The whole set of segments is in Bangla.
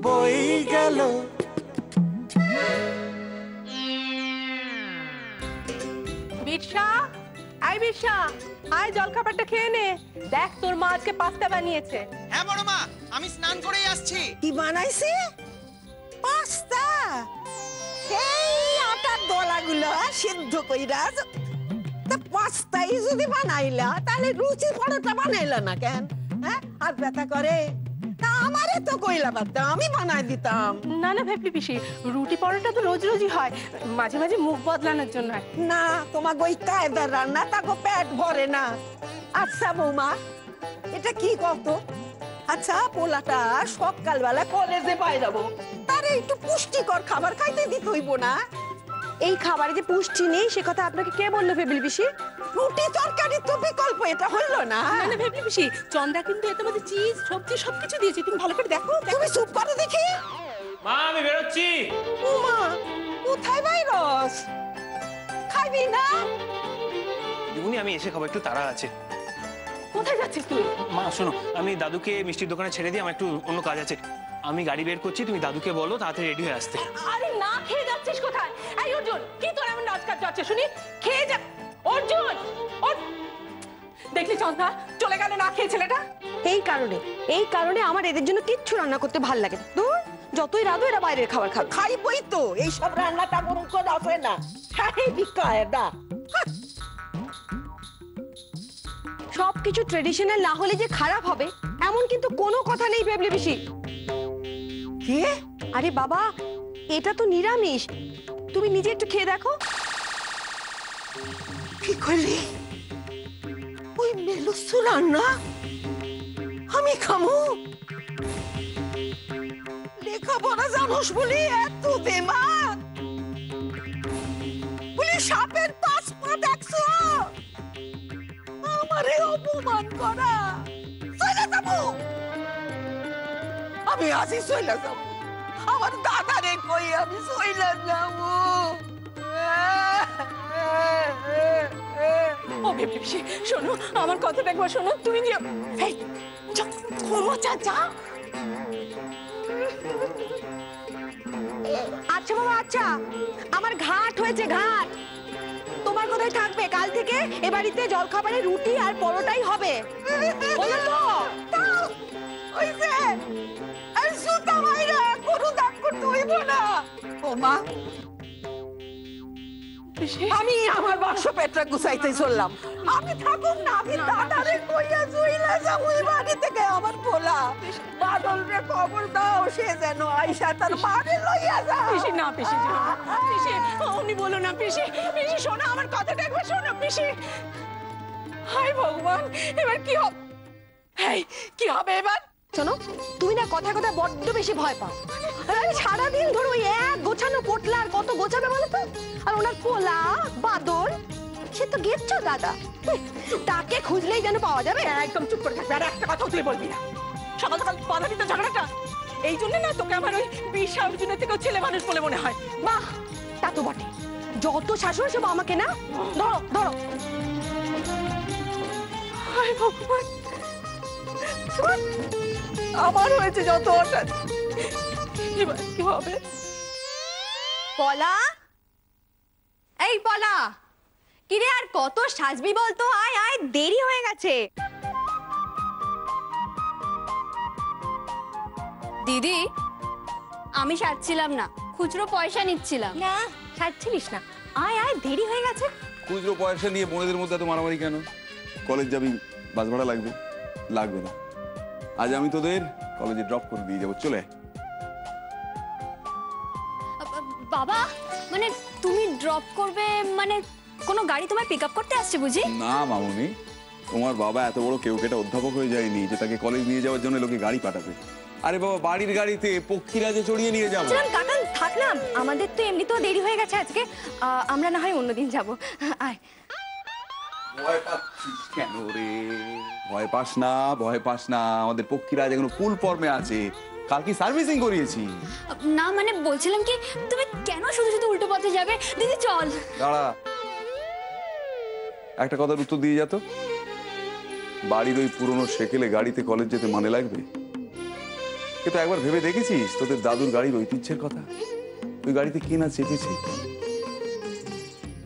বই গেল। বিরসা, আয় বিরসা, আয় জলখাবারটা খেয়ে নে। দেখ তোর মা আজকে পাস্তা বানিয়েছে। হ্যাঁ বড় মা, আমি স্নান করেই আসছি। কি বানাইছে? পাস্তা। সেই আটার দলাগুলো সিদ্ধ কইরা তা পাস্তাই যদি বানাইলা তাহলে লুচি পরোটা বানাইলা না কেন? হ্যাঁ, আর ব্যথা করে। তা আমারে তো কইলা বাদ, আমি বানাই দিতাম। না না ভেবলি পিসি, রুটি পরোটা তো রোজ রোজই হয়, মাঝে মাঝে মুখ বদলানোর জন্য। না, তোমার ওই কায়দার রান্না তাকে পেট ভরে না। আচ্ছা বৌমা, এটা কি কত? আচ্ছা, পোলাটা সকালবেলা কলেজে বাইরাবো, তারে একটু পুষ্টিকর খাবার খাইতে দিতে হইব না? এই খাবারে যে পুষ্টি নেই সে কথা আপনাকে কে বললো ভেবলি পিসি? রুটি তরকারি তো বিকল্প, এটা হইলো না? না না ভেবলি পিসি, চন্দ্রা কিন্তু এর মধ্যে চিজ সবজি সবকিছু দিয়েছে, তুমি ভালো করে দেখো। তুমি চুপ করো দেখি। মা আমি বেরোচ্ছি। উমা, কোথায় বাইরস? খাইবি না? দিদিমণি আমি এসে খাবো, একটু তাড়া আছে। কোথায় যাচ্ছিস তুই? মা শোনো, আমি দাদুকে মিষ্টির দোকানে ছেড়ে দিই, আমার একটু অন্য কাজ আছে। আমি গাড়ি বের করছি, তুমি দাদুকে বলো তাড়াতাড়ি রেডি হয়ে আসতে। আরে না খেয়ে যাচ্ছিস কোথায়? এই অর্জুন, কি তোর এমন নাচ কাজ যাচ্ছে শুনি? খেয়ে যা অর্জুন। দেখলি চন্দ্রা চলে গেল না খেয়ে ছেলেটা। এই কারণে আমার এদের জন্য কিচ্ছু রান্না করতে ভাল লাগে না। দূর, যতই রাধো এরা বাইরের খাবার খাবে। খাইবই তো, এইসব রান্নাটা গরম করে আসে না। হ্যাঁ, বিকায়দা। সবকিছু ট্রেডিশনাল না হলে যে খারাপ হবে এমন কিন্তু কোনো কথা নেই ভেবলি পিসি। কি? আরে বাবা, এটা তো নিরামিষ, তুমি নিজে একটু খেয়ে দেখো। কি করলি? ওই মেলুসু রান্না আমি খামু? লেখাপড়া জানোস বলি এত দেমাগ? বলি সাপের 5 পা দেখছো? আমারে অপমান করা। চলে যাবো, আমি আজই চলে যাবো। আমার দাদারে কই আমি চলে যাবো। ও ভেবলি পিসি শোনো, আমার কথাটা একবার শোনো। তুমি যে এই ঘুমো যা। আচ্ছা বাবা, আচ্ছা, আমার ঘাট হয়েছে ঘাট। তোমার কোথায় থাকবে? কাল থেকে এ বাড়িতে জলখাবারে রুটি আর পরোটাই হবে। বলো তো। ওই যে আর সুতা মাইরা গরু দাগ করতে হইব না। ও মা, আমি আমার বাক্স পেটটা গুছাইতে চললাম। আমি থাকুক না, আমি দাদারে কইয়া চইলা যাবো এই বাড়ি থেকে। আমার পোলা বাদলরে খবর দাও, সে যেন আইসা তার মারে লইয়া যায়। পিসি না, পিসি পিসি উনি বলো না। পিসি পিসি শোনো, আমার কথাটা একবার শোনো পিসি। হায় ভগবান, এবার কি হবে? এই কি হবে এবার? শোনো, তুমি না কথা কথা বড্ড বেশি ভয় পাও। আরে সারাদিন ধরে ওই এক গোছানো পোটলা আর কত গোছাবে বলো তো? আর ওনার পোলা বাদল, সে তো গেছো দাদা, তাকে খুঁজলেই যেন পাওয়া যাবে। একদম চুপ করে থাকবে, আর একটা কথা তুই বলবি না। সকাল সকাল বাধা দিতে ঝগড়াটা, এই জন্য না তোকে আমার ওই বিশা অর্জুনের থেকেও ছেলে মানুষ বলে মনে হয়। বাহ, তা তো বটে। যত শাসন সব আমাকে না। ধরো ধরো। হায় ভগবান, আমার হয়েছে যত অর্থাৎ, এবার কি হবে? পলা, এই পলা, কিরে আর কত সাজবি বলতো? আয় আয়, দেরি হয়ে গেছে। দিদি, আমি সাজছিলাম না, খুচরো পয়সা নিচ্ছিলাম। না, সাজছিলিস না, আয় আয়, দেরি হয়ে গেছে। খুচরো পয়সা নিয়ে বোনেদের মধ্যে এত মারামারি কেন? কলেজ যাবি, বাস ভাড়া লাগবে? লাগবে না। আজ আমি তোদের কলেজে ড্রপ করে দিয়ে যাবো, চলে। বাবা, মানে তুমি ড্রপ করবে? মানে কোনো গাড়ি তোমার পিক আপ করতে আসছে বুঝি? না মামুনি, তোমার বাবা এত বড় কেউকেটা অধ্যাপক হয়ে যায়নি যে তাকে কলেজ নিয়ে যাওয়ার জন্য লোকে গাড়ি পাঠাবে। আরে বাবা, বাড়ির গাড়িতে পক্ষীরাজে চড়িয়ে নিয়ে যাবো। কাকান থাকলাম, আমাদের তো এমনিতেও দেরি হয়ে গেছে আজকে, আমরা না হয় অন্যদিন যাবো। আয়। ভয় পাচ্ছিস কেন রে? ভয় পাস না, ভয় পাস না। আমাদের পক্ষীরাজ এখনো ফুল ফর্মে আছে, কাল কি সার্ভিসিং করিয়েছি। না মানে বলছিলাম কি, তুমি কেন শুধু শুধু উল্টো পথে যাবে? দিদি চল। দাঁড়া, একটা কথার উত্তর দিয়ে যা তো। বাড়ির ওই পুরনো সেকেলে গাড়িতে কলেজ যেতে মানে লাগবে? কিন্তু একবার ভেবে দেখেছিস তোদের দাদুর গাড়ির ঐতিহ্যের কথা? ওই গাড়িতে কে না চেপেছে?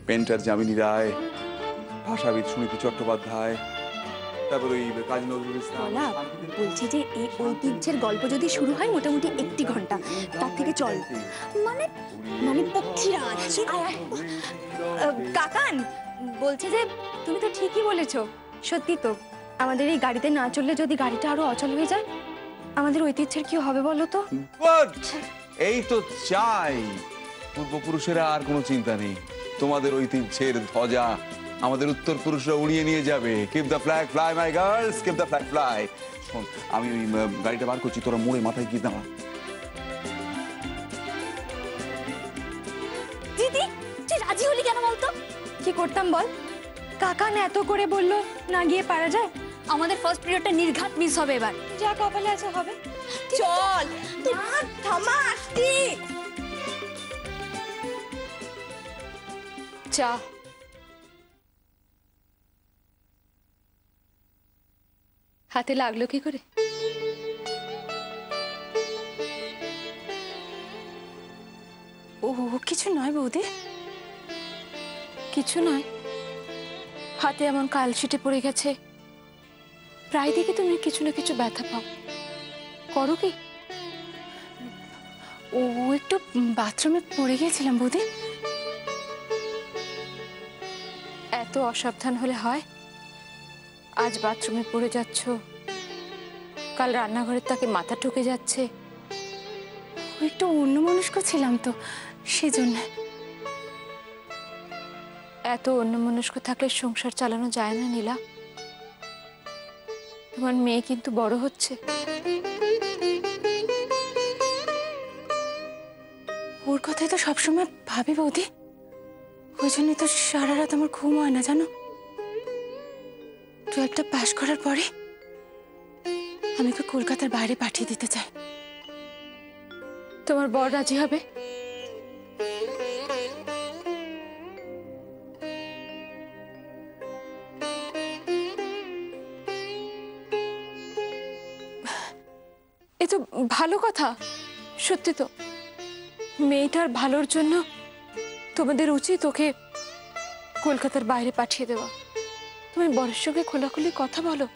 পেন্টার যামিনী রায়, ভাষাবিদ সুনীতি চট্টোপাধ্যায়, তারপর ওই কাজী নজরুল ইসলাম। না বলছি যে এই ঐতিহ্যের গল্প যদি শুরু হয় মোটামুটি 1 ঘন্টা, তার থেকে চল মানে মানে পক্ষীরাজ। কাকান বলছে যে তুমি তো ঠিকই বলেছো, সত্যি তো আমাদের এই গাড়িতে না চললে যদি গাড়িটা আরো অচল হয়ে যায় আমাদের ঐতিহ্যের কি হবে বলো তো? গুড, এই তো চাই। পূর্বপুরুষেরা আর কোনো চিন্তা নেই, তোমাদের ঐতিহ্যের ধ্বজা আমাদের উত্তর পুরুষরা উড়িয়ে নিয়ে যাবে। Keep the flag fly my girls, keep the flag fly. শোন, আমি ওই গাড়িটা বার করছি, তোরা মোড়ে মাথায় গিয়ে দাঁড়া। দিদি তুই রাজি হলি কেন বলতো? কি করতাম বল, কাকান এত করে বললো না গিয়ে পারা যায়? আমাদের ফার্স্ট পিরিয়ডটা নির্ঘাত মিস হবে এবার, যা কপালে আছে হবে। চল থামা আসছি। চা হাতে লাগলো কি করে? ও কিছু নয় বৌদি, কিছু নয়। হাতে এমন কালশিটে পড়ে গেছে, প্রায় দেখি তুমি কিছু না কিছু ব্যথা পাও, করো কি? ও একটু বাথরুমে পড়ে গিয়েছিলাম বৌদি। এত অসাবধান হলে হয়? আজ বাথরুমে পড়ে যাচ্ছ, কাল রান্নাঘরের তাকে মাথা ঠুকে যাচ্ছে। একটু অন্যমনস্ক ছিলাম তো সেজন্য। এত অন্যমনস্ক থাকলে সংসার চালানো যায় না নীলা। তোমার মেয়ে কিন্তু বড় হচ্ছে, ওর কথাই তো সবসময় ভাবি বৌদি। ওই জন্যই তো সারা রাত আমার ঘুম হয় না জানো। 12টা পাশ করার পরে আমি ওকে কলকাতার বাইরে পাঠিয়ে দিতে চাই। তোমার বর রাজি হবে? এ তো ভালো কথা, সত্যি তো। মেয়েটার ভালোর জন্য তোমাদের উচিত ওকে কলকাতার বাইরে পাঠিয়ে দেওয়া। তুমি বরের সঙ্গে খোলাখুলি কথা বলো।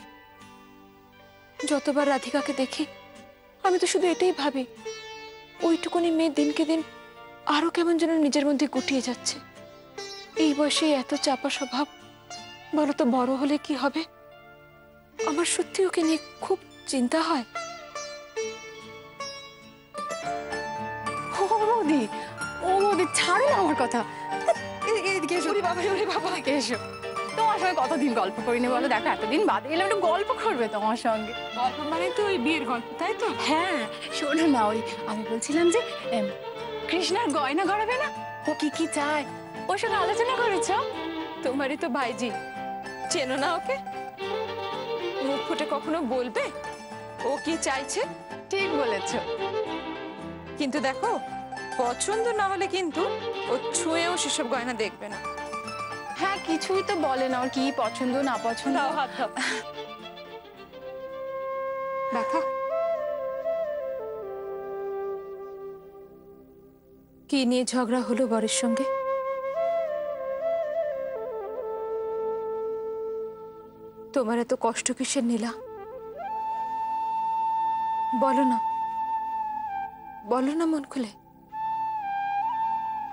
যতবার রাধিকাকে দেখি আমি তো শুধু এটাই ভাবি, ওইটুকুনি মেয়ে দিনকে দিন আরো কেমন যেন নিজের মধ্যে গুটিয়ে যাচ্ছে। এই বয়সে এত চাপা স্বভাব, বলো তো বড় হলে কি হবে? আমার সত্যি ওকে নিয়ে খুব চিন্তা হয়। ও মোদি ছাড়ো না আমার কথা। এদিকে এসো বাবা, এসো। তোমার সঙ্গে কতদিন গল্প করিনি বলো? দেখো এতদিন বাদে এলাম, একটু গল্প করবে তোমার সঙ্গে। গল্প মানে তো ওই বিয়ের গল্প, তাই তো? হ্যাঁ শোনো না, ওই আমি বলছিলাম যে কৃষ্ণার গয়না গড়াবে না, ও কি কি চায় ওর সঙ্গে আলোচনা করেছ? তোমারই তো ভাইজি, চেনো না ওকে? মুখ ফুটে কখনো বলবে ও কি চাইছে? ঠিক বলেছ, কিন্তু দেখো পছন্দ না হলে কিন্তু ও ছুঁয়েও সেসব গয়না দেখবে না। হ্যাঁ কিছুই তো বলে না ওর কি পছন্দ না পছন্দ। হাত দাও, ব্যথা কি নিয়ে ঝগড়া হলো বরের সঙ্গে? তোমার এত কষ্ট কিসের নীলা? বলো না, বলো না মন খুলে।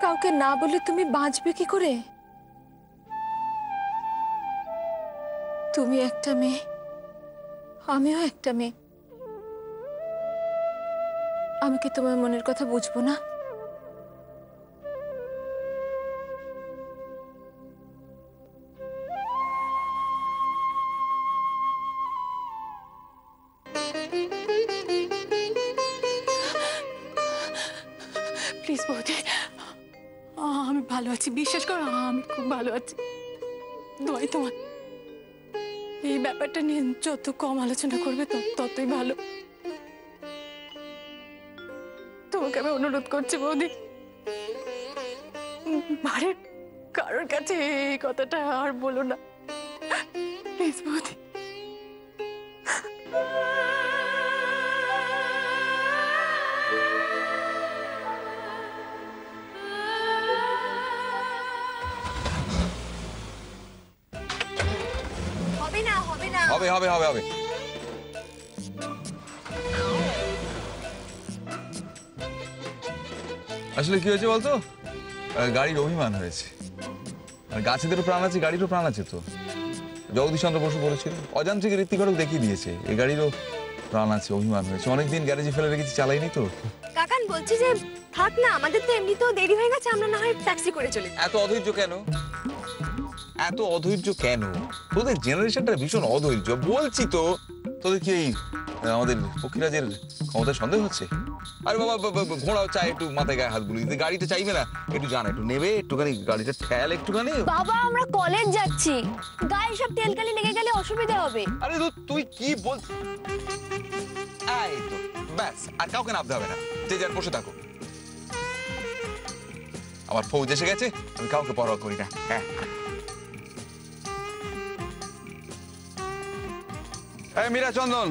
কাউকে না বলে তুমি বাঁচবে কি করে? তুমি একটা মেয়ে, আমিও একটা মেয়ে। আমি কি তোমার মনের কথা বুঝবো না? প্লিজ বৌদি, আমি ভালো আছি, বিশ্বাস করো আমি খুব ভালো আছি। দোয়াই তোমার। এই ব্যাপারটা নিয়ে যত কম আলোচনা করবে ততই ভালো। তোমাকে আমি অনুরোধ করছি বৌদি, বাড়ির কারোর কাছে এই কথাটা আর বলো না প্লিজ বৌদি। হবে হবে হবে হবে। আসলে কি হয়েছে বলতো, গাড়ির অভিমান হয়েছে। আর গাছেদেরও প্রাণ আছে, গাড়িরও প্রাণ আছে। তো জগদীশচন্দ্র বসু বলেছিল, অযান্ত্রিক ঋত্বিকরক দেখিয়ে দিয়েছে, এই গাড়িরও প্রাণ আছে, অভিমান হয়েছে। অনেকদিন গ্যারেজে ফেলে রেখেছি, চালাইনি তো। কাকান বলছি যে থাক না, আমাদের তো এমনিতেও দেরি হয়ে গেছে, আমরা না হয় ট্যাক্সি করে চলে যাই। এত অধৈর্য কেন, এত অধৈর্য কেন? তোদের জেনারেশনটা ভীষণ অধৈর্য। বলছি তো, তোদের কি এই আমাদের পক্ষীরাজের ক্ষমতায় সন্দেহ হচ্ছে? আরে বাবা, ঘোড়াও চায় একটু মাথায় গায়ে হাত বুলিয়ে, গাড়িটা চাইবে না? একটু জানা, একটু নেবে, একটুখানি গাড়িটা ঠেল একটুখানি। বাবা আমরা কলেজ যাচ্ছি, গায়ে সব তেলকালি লেগে গেলে অসুবিধা হবে। আরে তুই কি বল, এই তো ব্যাস, আর কাউকে নামতে হবে না, যে যার বসে থাকো। আমার ফৌজ এসে গেছে, আমি কাউকে পরোয়া করি না। হ্যাঁ, এই মীরা, চন্দন,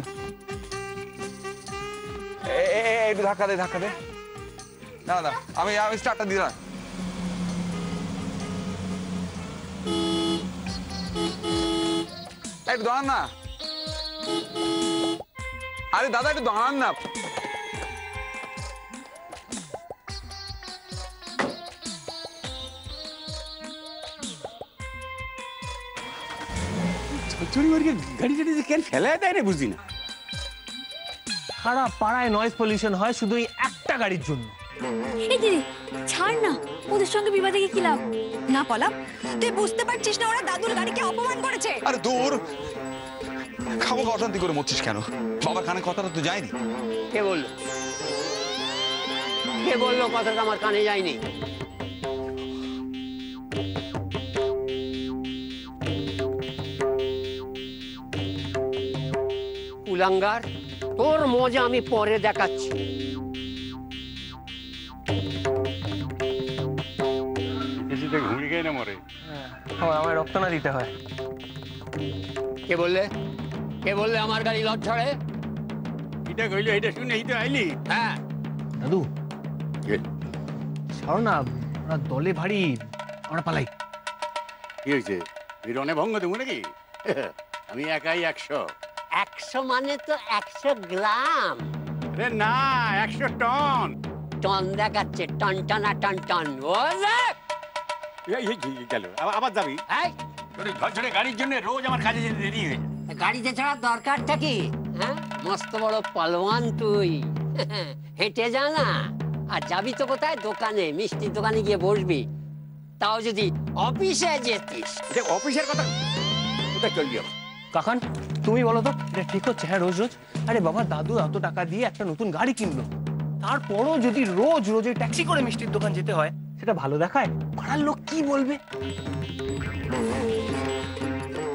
একটু ধাক্কা দে, ধাক্কা দে। না না, আমি স্টার্টটা দিলাম। একটু দাঁড়ান না। আরে দাদা, একটু দাঁড়ান না। গাড়ি গাড়ি কেন ফেলে দেয় রে, বুঝি না। সারা পাড়ায় নয়েজ পলিউশন হয় শুধু এই একটা গাড়ির জন্য। এই দিদি ছাড় না, ওদের সঙ্গে বিবাদে গিয়ে কি লাভ? না পলাপ, তুই বুঝতে পারছিস না ওরা দাদুর গাড়িকে অপমান করেছে? আরে দূর, খাবো অশান্তি করে মরছিস কেন? বাবার কানে কথাটা তো যায়নি। কে বললো? কে বললো কথাটা আমার কানে যায়নি? কুলাঙ্গার, তোর মজা আমি পরে দেখাচ্ছি। ঘুরে গিয়ে না মরে, আমার রক্ত না দিতে হয়। কে বললে? কে বললে আমার গাড়ি লজ ছাড়ে? এটা কইলো, এটা শুনে এই তো আইলি। হ্যাঁ দাদু ছাড়ো না, ওরা দলে ভারী, আমরা পালাই। কি হয়েছে, রনে ভঙ্গ দেবো নাকি? আমি একাই 100। 100 মানে তো 100 গ্রাম। আরে না, 100 টন। টন দেখাচ্ছে, টন টনা টন টন। ওরে গেল, আবার যাবি? ঝরঝরে গাড়ির জন্য রোজ আমার কাজে যেতে দেরি হয়ে যায়। গাড়িতে ছাড়া দরকারটা কি? হ্যাঁ, মস্ত বড় পালোয়ান তুই, হেঁটে যা না। আর যাবি তো কোথায়? দোকানে, মিষ্টির দোকানে গিয়ে বসবি। তাও যদি অফিসে যেতিস। অফিসের কথা কোথায় চলবি? কাকান তুমি বলো তো, এটা ঠিক হচ্ছে? হ্যাঁ, রোজ রোজ, আরে বাবা দাদু এত টাকা দিয়ে একটা নতুন গাড়ি কিনলো, তারপরও যদি রোজ রোজ ওই ট্যাক্সি করে মিষ্টির দোকান যেতে হয়, সেটা ভালো দেখায়? পাড়ার লোক কি বলবে?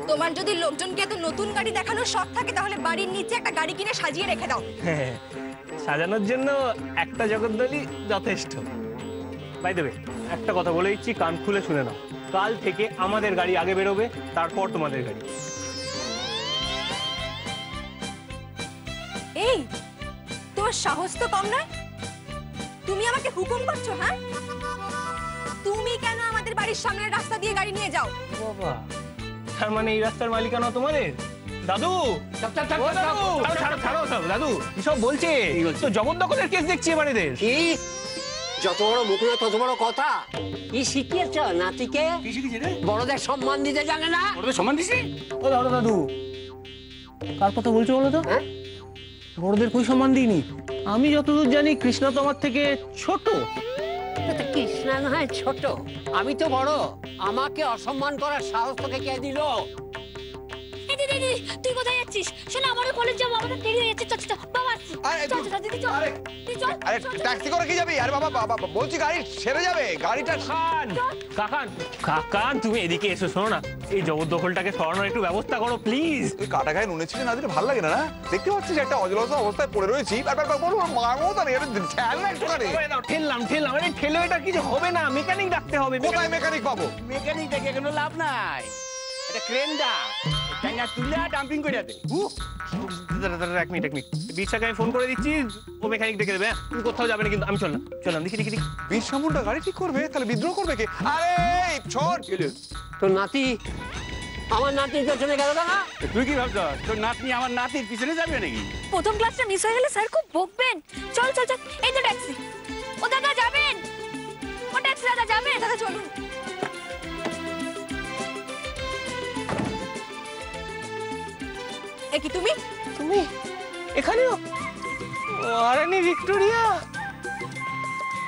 তোমার যদি লোকজনকে এত নতুন গাড়ি দেখানোর শখ থাকে, তাহলে বাড়ির নিচে একটা গাড়ি কিনে সাজিয়ে রেখে দাও। হ্যাঁ, সাজানোর জন্য একটা জগদ্দলই যথেষ্ট। বাই দ্য ওয়ে, একটা কথা বলে দিচ্ছি, কান খুলে শুনে নাও, কাল থেকে আমাদের গাড়ি আগে বেরোবে, তারপর তোমাদের গাড়ি। এই তোর সাহস তো কম নয়, তুমি আমাকে হুকুম করছো? হ্যাঁ, তুমি কেন আমাদের বাড়ির সামনের রাস্তা দিয়ে গাড়ি নিয়ে যাও? বাবা, তার মানে এই রাস্তার মালিকানা তোমাদের? দাদু ও দাদু, ছাড়ো ছাড়ো সব, দাদু এসব বলছে তো জবরদখলের কেস দেখছি এবার এদের। কি যত বড় মুখ না তত বড় কথা। কি শিখিয়েছ নাতিকে? কি শিখেছি রে? বড়দের সম্মান দিতে জানে না? বড়দের সম্মান দিছি? ও দাদু দাদু, কার কথা বলছো বলো তো? হ্যাঁ, বড়দের কই সম্মান দিইনি। আমি যতদূর জানি কৃষ্ণা তো আমার থেকে ছোট। কৃষ্ণা না হয় ছোট, আমি তো বড়। আমাকে অসম্মান করার সাহস তোকে কে দিল? দিদি তুই কোথায় যাচ্ছিস? শোনা, আমারও কলেজ যাবো, আমাদের দেরি হয়ে যাচ্ছে। চল চল বাবা, চল দিদি চল। আরে ট্যাক্সি করে কি যাবি? আরে বাবা বাবা, বলছি গাড়ি সেরে যাবে, গাড়িটা। কাকান কাকান কাকান, তুমি এদিকে এসো, শোনো না, এই জবরদখলটাকে সরানোর একটু ব্যবস্থা করো প্লিজ। তুই কাটা গায়ে নুনে ছিলি না দিলে ভালো লাগে না? না দেখতে পাচ্ছিস একটা অজলতা অবস্থায় পড়ে রয়েছি, বলবো মারবো না রে, ঠেল না একটু করে। ঠেললাম ঠেললাম, আরে ঠেলে এটা কিছু হবে না, মেকানিক ডাকতে হবে। কোথায় মেকানিক পাবো? মেকানিক দেখে কোনো লাভ নাই, এটা ক্রেন দা, টাইনা তুলে ডাম্পিং করে দে। এক মিনিট বিশাকে আমি ফোন করে দিচ্ছি, ও মেকানিক ডেকে দেবে। তুমি কোথাও যাবে না কিন্তু, আমি চললাম দেখি দেখি। বিরসা মুন্ডা গাড়ি ঠিক করবে? তাহলে বিদ্রোহ করবে কে? আরে ছোট তোর নাতি আমার নাতির পেছনে গেল না। তুই কি ভাবছ তোর নাতনি আমার নাতির পিছনে যাবে নাকি? প্রথম ক্লাসটা মিস হয়ে গেলে স্যার খুব বকবেন। চল চল চল, এই তো ট্যাক্সি। ও দাদা যাবেন? ও ট্যাক্সি দাদা যাবেন? দাদা চলুন। এ কি তুমি? তুমি এখানেও? আরে ভিক্টোরিয়া,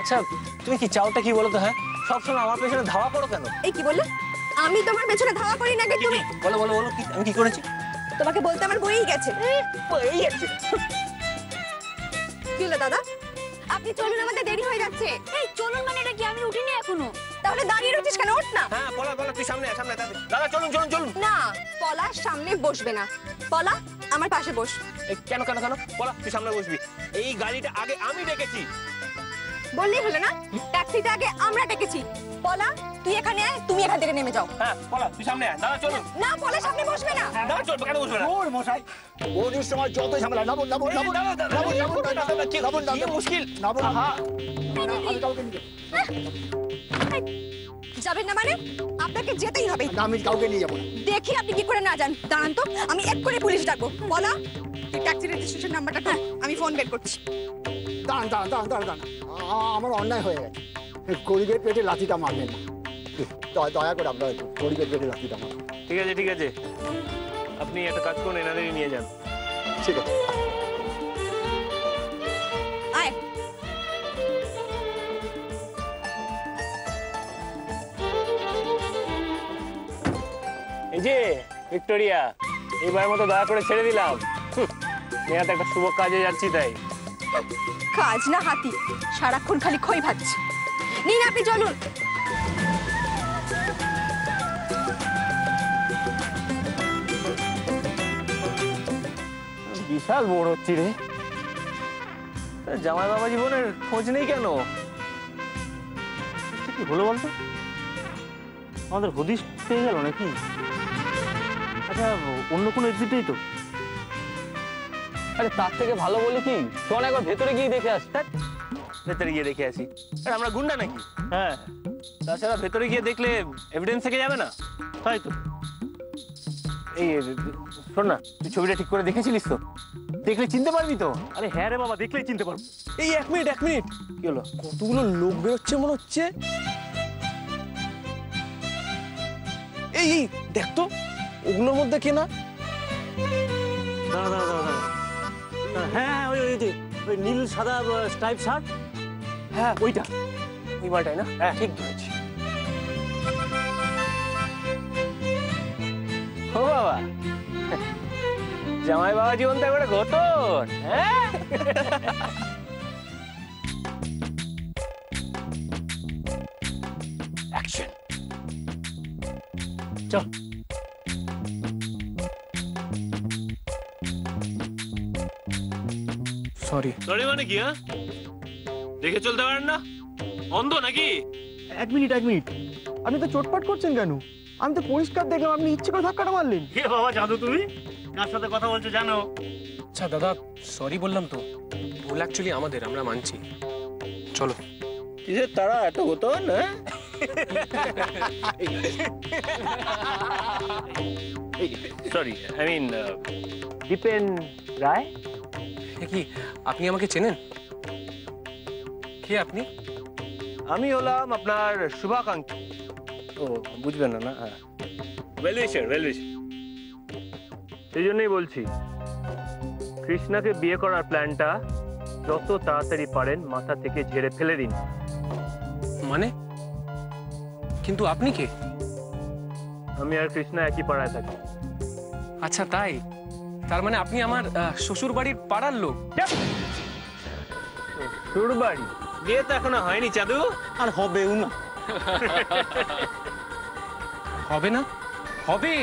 আচ্ছা তুমি কি চাওটা কি বলো তো? হ্যাঁ, সবসময় আমার পেছনে ধাওয়া করো কেন? এই কি বললে? আমি তোমার পেছনে ধাওয়া করি না। তুমি বলো বলো বলো, কি আমি কি করেছি? তোমাকে বলতে আমার বইই গেছে। এই আছে। কি হলো দাদা? আপনি চলুন, আমাদের দেরি হয়ে যাচ্ছে। এই চলুন মানে এটা কি? আমি উঠিনি এখনো। তাহলে দাঁড়িয়ে রয়েছিস কেন? ওঠ না। হ্যাঁ পলা পলা, তুই সামনে সামনে। দাদা চলুন চলুন চলুন। না, পলা সামনে বসবে না। পলা আমার পাশে বস। কেন কেন কেন? পলা তুই সামনে বসবি। এই গাড়িটা আগে আমি ডেকেছি। বললেই হলো না? ট্যাক্সিটা আগে আমরা ডেকেছি। পলা তুই এখানে আয়, তুমি এখান থেকে নেমে যাও। হ্যাঁ পলা তুই সামনে আয়। দাদা চলুন। না, পলা সামনে বসবে না। দাদা চলবে কেন? বসবে না। ওর মশাই ওর সময় যত ঝামেলা। নাবুন নাবুন নাবুন কি মুশকিল। নাবুন। আহা, আমি কাউকে নিয়ে যাবেন না মানে? আপনাকে যেতেই হবে। না, আমি কাউকে নিয়ে যাবো না। দেখি আপনি কি করে না যান। দাঁড়ান তো, আমি এক্ষুনি পুলিশ ডাকবো। বলা তুই ট্যাক্সি রেজিস্ট্রেশন নাম্বারটা তো আমি ফোন বের করছি। দাঁড়ান দাঁড়ান দাঁড়ান দাঁড়ান দাঁড়ান। আমার অন্যায় হয়ে গেছে। গরিবের পেটে লাথিটা মারবেন না, দয়া করে আপনারা গরিবের পেটে লাথিটা মারবেন। ঠিক আছে ঠিক আছে, আপনি একটা কাজ করুন, এনাদেরই নিয়ে যান। ঠিক আছে। আয়। এই যে ভিক্টোরিয়া, এইবার মতো দয়া করে ছেড়ে দিলাম। মেয়াতে একটা শুভ কাজে যাচ্ছি তাই। কাজ না হাতি, সারাক্ষণ খালি খই ভাজছে। নিন আপনি চলুন। বিশাল বড় হচ্ছি রে। জামাই বাবা জীবনের খোঁজ নেই কেন? কি হলো বলতো? আমাদের হদিশ পেয়ে গেল নাকি? আচ্ছা অন্য কোনো এক্সিটেই তো। আরে তার থেকে ভালো বলি কি, চল একবার ভেতরে গিয়ে দেখে আসি। ভেতরে গিয়ে দেখে আসি। আরে আমরা গুন্ডা নাকি? হ্যাঁ, তাছাড়া ভেতরে গিয়ে দেখলে এভিডেন্স থেকে যাবে না। তাই তো। এই শোন না, তুই ছবিটা ঠিক করে দেখেছিলিস তো? দেখলে চিনতে পারবি তো? আরে হ্যাঁ রে বাবা, দেখলেই চিনতে পারবো। এই এক মিনিট কি হলো? কতগুলো লোক বেরোচ্ছে মনে হচ্ছে। এই দেখ তো, ওগুলোর মধ্যে কে না? দাঁড়া দাঁড়া দাঁড়া দাঁড়া। হ্যাঁ ওই ওই নীল সাদা স্ট্রাইপ শার্ট। হ্যাঁ ওইটা, ওই মালটাই না? হ্যাঁ ঠিক ধরেছি। ও বাবা, জামাই বাবা জীবন তো একবারে ঘটন। হ্যাঁ অ্যাকশন, চল। সরি মানে কি? হ্যাঁ দেখে চলতে পারেন না? অন্ধ নাকি? এক মিনিট আপনি তো চোটপাট করছেন কেন? আমি তো পরিষ্কার দেখলাম আপনি ইচ্ছে করে ধাক্কাটা মারলেন। কে বাবা জাদু তুমি? কার সাথে কথা বলছো জানো? আচ্ছা দাদা, সরি বললাম তো, ভুল অ্যাকচুয়ালি আমাদের, আমরা মানছি। চলো। কিসের তারা এত গোতন? সরি, আই মিন দীপেন রায়। কি আপনি আমাকে চেনেন? কে আপনি? আমি হলাম আপনার শুভাকাঙ্ক্ষী। ও বুঝবেন না? হ্যাঁ, ওয়েলউইশার। সেই জন্যই বলছি, কৃষ্ণাকে বিয়ে করার প্ল্যানটা যত তাড়াতাড়ি পারেন মাথা থেকে ঝেড়ে ফেলে দিন। মানে? কিন্তু আপনি কে? আমি আর কৃষ্ণা একই পাড়ায় থাকি। আচ্ছা তাই? তার মানে আপনি আমার শ্বশুর বাড়ির পাড়ার লোক? শ্বশুর বাড়ি? বিয়ে তো এখনো হয়নি চাঁদু, আর হবেও না। হবে না? হবে।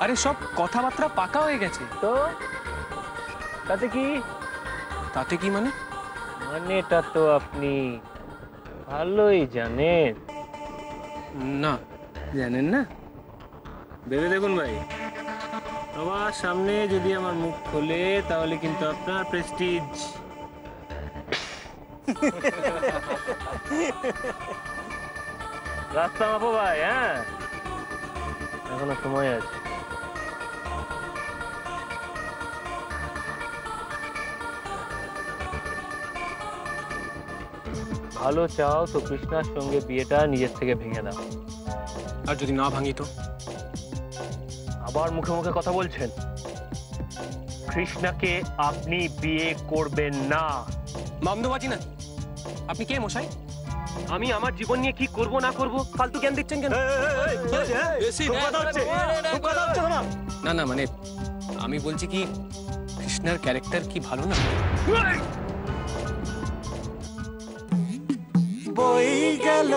আরে সব কথাবার্তা পাকা হয়ে গেছে। তো তাতে কি? তাতে কি মানে? মানেটা তো আপনি ভালোই জানেন। না। জানেন না? ভেবে দেখুন ভাই, সবার সামনে যদি আমার মুখ খোলে তাহলে কিন্তু আপনার প্রেস্টিজ। রাস্তা মাপো ভাই। হ্যাঁ এখনো সময় আছে। ভালো চাও তো কৃষ্ণার সঙ্গে বিয়েটা নিজের থেকে ভেঙে দাও। আর যদি না ভাঙি তো? আবার মুখে মুখে কথা বলছেন। কৃষ্ণাকে আপনি বিয়ে করবেন না। মামদোবাজি না, আপনি কে মশাই? আমি আমার জীবন নিয়ে কি করব না করব ফালতু জ্ঞান দিচ্ছেন কেন? না না, মানে আমি বলছি কি, কৃষ্ণার ক্যারেক্টার কি ভালো না? বই গেল